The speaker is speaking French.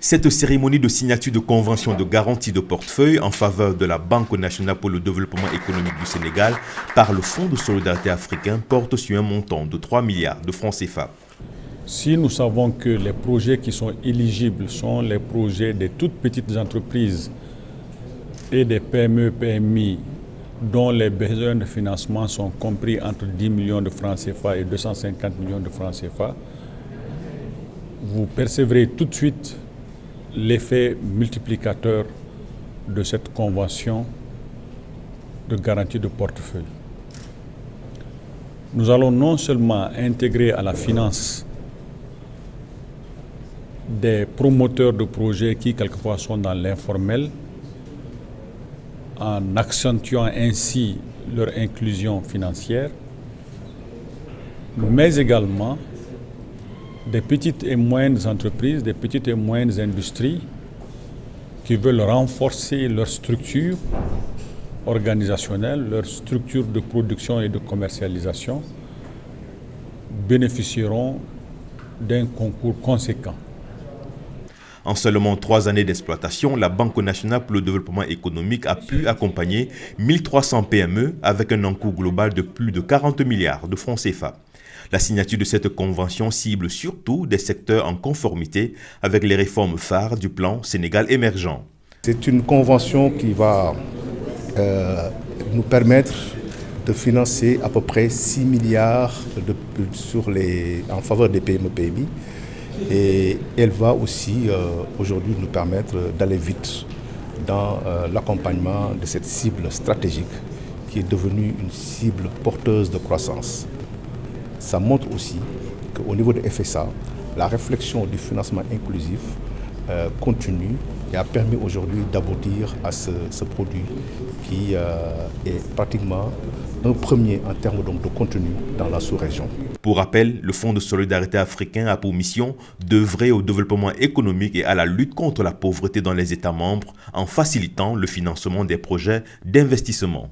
Cette cérémonie de signature de convention de garantie de portefeuille en faveur de la Banque nationale pour le développement économique du Sénégal par le Fonds de solidarité africain porte sur un montant de 3 milliards de francs CFA. Si nous savons que les projets qui sont éligibles sont les projets des toutes petites entreprises et des PME, PMI dont les besoins de financement sont compris entre 10 millions de francs CFA et 250 millions de francs CFA, vous percevrez tout de suite l'effet multiplicateur de cette convention de garantie de portefeuille. Nous allons non seulement intégrer à la finance des promoteurs de projets qui quelquefois sont dans l'informel, en accentuant ainsi leur inclusion financière, mais également des petites et moyennes entreprises, des petites et moyennes industries qui veulent renforcer leur structure organisationnelle, leur structure de production et de commercialisation, bénéficieront d'un concours conséquent. En seulement 3 années d'exploitation, la Banque nationale pour le développement économique a pu accompagner 1300 PME avec un encours global de plus de 40 milliards de francs CFA. La signature de cette convention cible surtout des secteurs en conformité avec les réformes phares du plan Sénégal émergent. C'est une convention qui va nous permettre de financer à peu près 6 milliards en faveur des PME-PMI. Et elle va aussi aujourd'hui nous permettre d'aller vite dans l'accompagnement de cette cible stratégique qui est devenue une cible porteuse de croissance. Ça montre aussi qu'au niveau de FSA, la réflexion du financement inclusif continue et a permis aujourd'hui d'aboutir à ce produit qui est pratiquement un premier en termes donc de contenu dans la sous-région. Pour rappel, le Fonds de solidarité africain a pour mission d'œuvrer au développement économique et à la lutte contre la pauvreté dans les États membres en facilitant le financement des projets d'investissement.